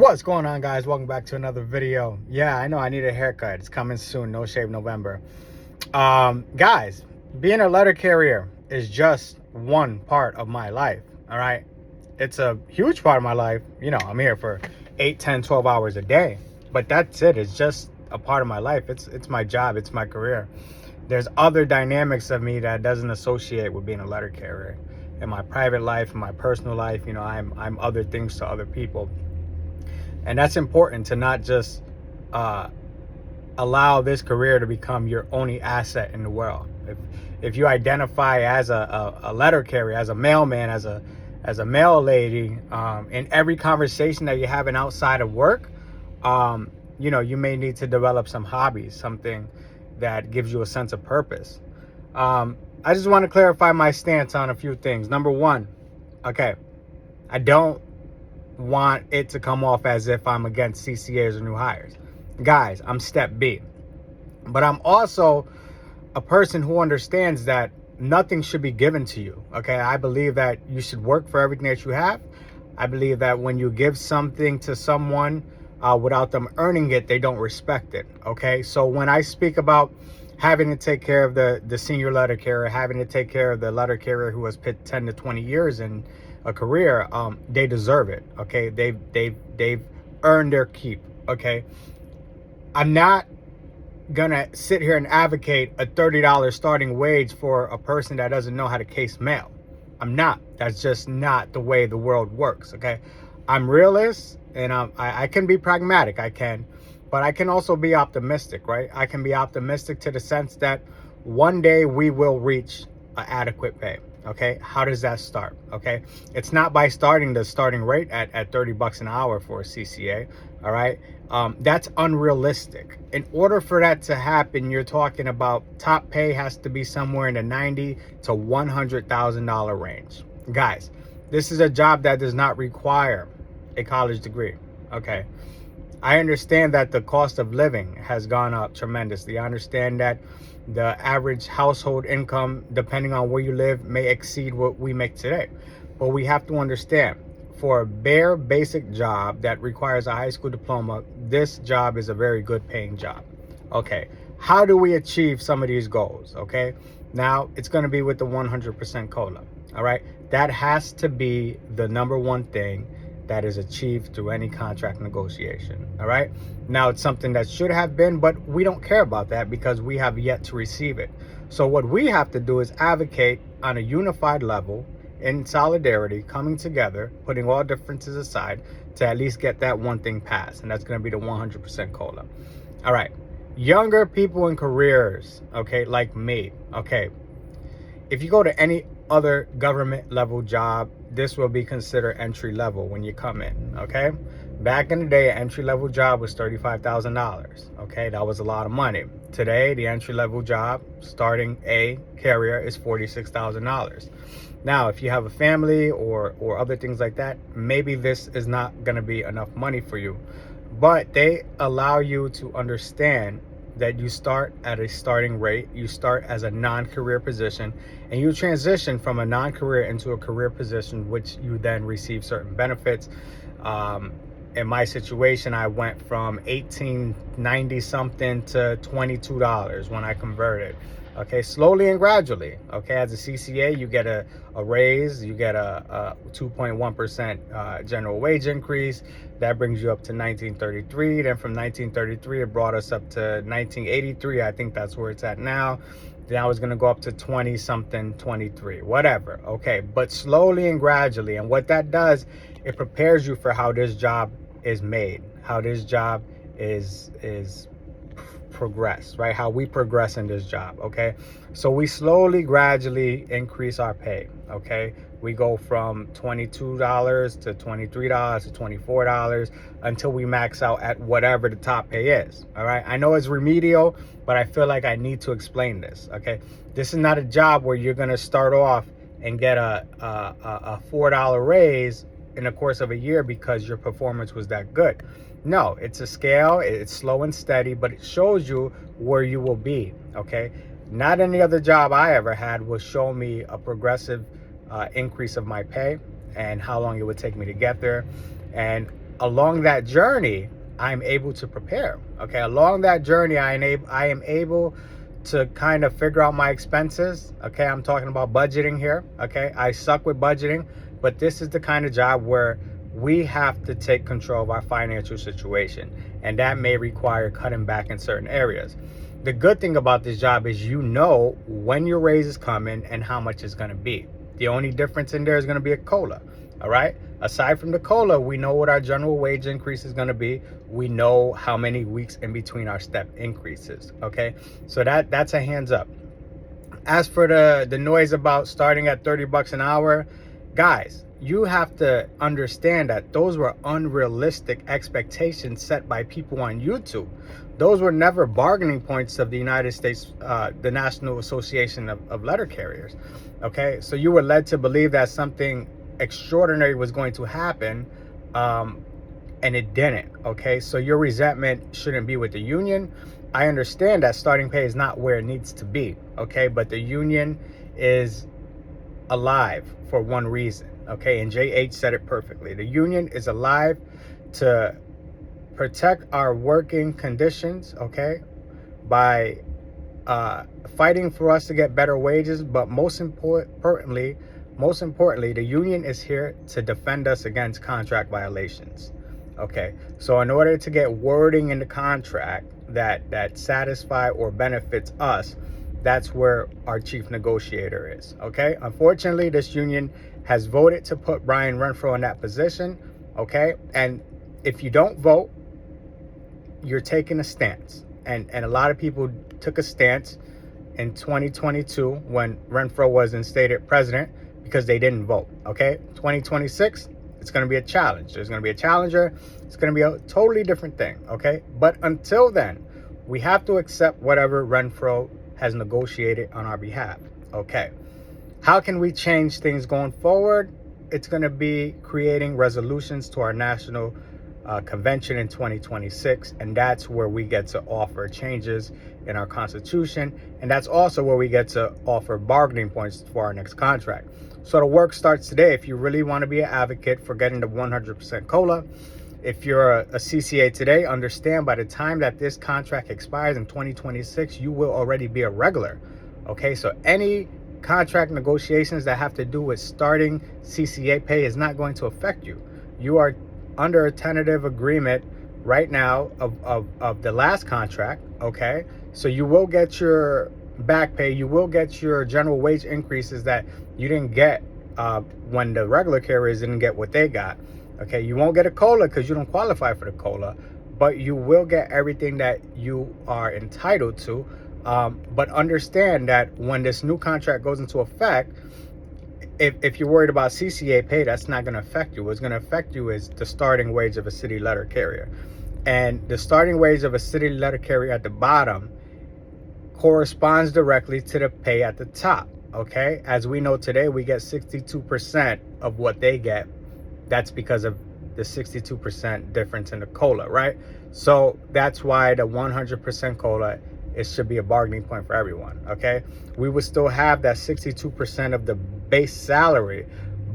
What's going on, guys? Welcome back to another video. Yeah, I know I need a haircut. It's coming soon. No Shave November. Guys, being a letter carrier is just one part of my life. All right, it's a huge part of my life. You know, I'm here for 8, 10, 12 hours a day, but that's it. It's just a part of my life. It's my job. It's my career. There's other dynamics of me that doesn't associate with being a letter carrier. In my private life, in my personal life, you know, I'm other things to other people. And that's important, to not just allow this career to become your only asset in the world. If you identify as a letter carrier, as a mailman, as a mail lady, in every conversation that you're having outside of work, you know, you may need to develop some hobbies, something that gives you a sense of purpose. I just want to clarify my stance on a few things. Number one, okay, I don't want it to come off as if I'm against CCAs or new hires. Guys, I'm step B. But I'm also a person who understands that nothing should be given to you. Okay, I believe that you should work for everything that you have. I believe that when you give something to someone without them earning it, they don't respect it. Okay, so when I speak about having to take care of the senior letter carrier, having to take care of the letter carrier who has put 10 to 20 years in a career, they deserve it. Okay, they've earned their keep. Okay, I'm not gonna sit here and advocate a $30 starting wage for a person that doesn't know how to case mail. I'm not. That's just not the way the world works. Okay, I'm realist, and I can be pragmatic. I can, but I can also be optimistic, right? I can be optimistic to the sense that one day we will reach an adequate pay. Okay, how does that start? Okay, it's not by starting the starting rate at $30 an hour for a CCA. All right, that's unrealistic. In order for that to happen, you're talking about top pay has to be somewhere in the $90,000 to $100,000 range. Guys, this is a job that does not require a college degree. Okay, I understand that the cost of living has gone up tremendously. I understand that the average household income, depending on where you live, may exceed what we make today. But we have to understand, for a bare basic job that requires a high school diploma, this job is a very good paying job. Okay, how do we achieve some of these goals? Okay, now it's going to be with the 100% COLA. All right, that has to be the number one thing that is achieved through any contract negotiation. All right, now it's something that should have been, but we don't care about that because we have yet to receive it. So what we have to do is advocate on a unified level, in solidarity, coming together, putting all differences aside to at least get that one thing passed, and that's going to be the 100% COLA. All right, younger people in careers, okay, like me, okay, if you go to any other government level job, this will be considered entry level when you come in. Okay, back in the day, an entry level job was $35,000. Okay, that was a lot of money. Today, the entry level job starting a carrier is $46,000. Now, if you have a family or other things like that, maybe this is not going to be enough money for you, but they allow you to understand that you start at a starting rate, you start as a non-career position, and you transition from a non-career into a career position, which you then receive certain benefits. In my situation, I went from $18.90 something to $22 when I converted. Okay, slowly and gradually. Okay, as a CCA, you get a raise, you get a 2.1% general wage increase. That brings you up to 1933. Then from 1933, it brought us up to 1983. I think that's where it's at now. Then I was going to go up to 20 something, 23, whatever. Okay, but slowly and gradually. And what that does, it prepares you for how this job is made, how this job is progress, right? How we progress in this job. Okay, so we slowly, gradually increase our pay. Okay, we go from $22 to $23 to $24 until we max out at whatever the top pay is. All right, I know it's remedial, but I feel like I need to explain this. Okay, this is not a job where you're going to start off and get a $4 raise in the course of a year because your performance was that good. No, it's a scale, it's slow and steady, but it shows you where you will be. Okay, not any other job I ever had will show me a progressive increase of my pay and how long it would take me to get there. And along that journey, I'm able to prepare. Okay, along that journey, I am able to kind of figure out my expenses. Okay, I'm talking about budgeting here. Okay, I suck with budgeting, but this is the kind of job where we have to take control of our financial situation, and that may require cutting back in certain areas. The good thing about this job is you know when your raise is coming and how much it's going to be. The only difference in there is going to be a COLA. All right. Aside from the COLA, we know what our general wage increase is going to be. We know how many weeks in between our step increases. Okay. So that's a hands up. As for the noise about starting at $30 an hour, guys, you have to understand that those were unrealistic expectations set by people on YouTube. Those were never bargaining points of the United States, the National Association of Letter Carriers. Okay, so you were led to believe that something extraordinary was going to happen, and it didn't. Okay, so your resentment shouldn't be with the union. I understand that starting pay is not where it needs to be. Okay, but the union is alive for one reason. Okay, and JH said it perfectly. The union is alive to protect our working conditions, okay, by fighting for us to get better wages. But most importantly, the union is here to defend us against contract violations. Okay, so in order to get wording in the contract that satisfy or benefits us, that's where our chief negotiator is. Okay, unfortunately, this union has voted to put Brian Renfro in that position. Okay, and if you don't vote, you're taking a stance. And a lot of people took a stance in 2022 when Renfro was instated president because they didn't vote. Okay, 2026, it's going to be a challenge. There's going to be a challenger. It's going to be a totally different thing. Okay, but until then, we have to accept whatever Renfro has negotiated on our behalf. Okay, how can we change things going forward? It's going to be creating resolutions to our national convention in 2026, and that's where we get to offer changes in our constitution, and that's also where we get to offer bargaining points for our next contract. So the work starts today. If you really want to be an advocate for getting the 100% COLA, if you're a CCA today, understand by the time that this contract expires in 2026, you will already be a regular. Okay, so any contract negotiations that have to do with starting CCA pay is not going to affect you. You are under a tentative agreement right now of the last contract. Okay, so you will get your back pay, you will get your general wage increases that you didn't get when the regular carriers didn't get what they got. Okay, you won't get a COLA because you don't qualify for the COLA, but you will get everything that you are entitled to. But understand that when this new contract goes into effect, if you're worried about CCA pay, that's not going to affect you. What's going to affect you is the starting wage of a city letter carrier. And the starting wage of a city letter carrier at the bottom corresponds directly to the pay at the top. Okay, as we know today, we get 62% of what they get. That's because of the 62% difference in the COLA, right? So that's why the 100% COLA, it should be a bargaining point for everyone. Okay, we would still have that 62% of the base salary,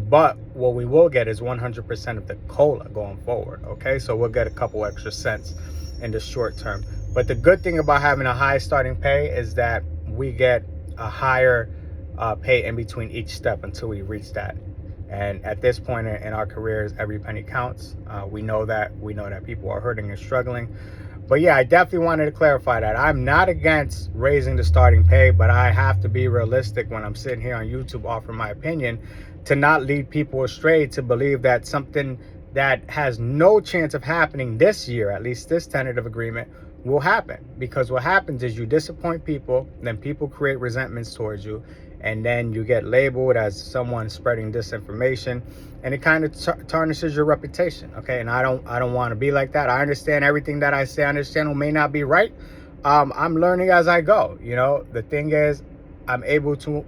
but what we will get is 100% of the COLA going forward. Okay, so we'll get a couple extra cents in the short term. But the good thing about having a high starting pay is that we get a higher pay in between each step until we reach that. And at this point in our careers, every penny counts. We know that people are hurting and struggling. But yeah, I definitely wanted to clarify that. I'm not against raising the starting pay, but I have to be realistic when I'm sitting here on YouTube offering my opinion, to not lead people astray to believe that something that has no chance of happening this year, at least this tentative agreement, will happen. Because what happens is you disappoint people, then people create resentments towards you, and then you get labeled as someone spreading disinformation, and it kind of tarnishes your reputation. Okay, and I don't want to be like that. I understand everything that I say on this channel may not be right. I'm learning as I go. You know, the thing is, I'm able to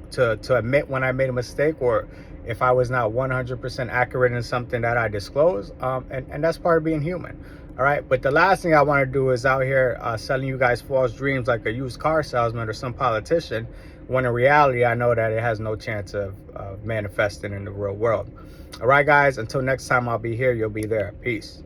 admit when I made a mistake, or if I was not 100% accurate in something that I disclose, and that's part of being human. All right, but the last thing I want to do is out here selling you guys false dreams like a used car salesman or some politician, when in reality, I know that it has no chance of manifesting in the real world. All right, guys, until next time I'll be here, you'll be there. Peace.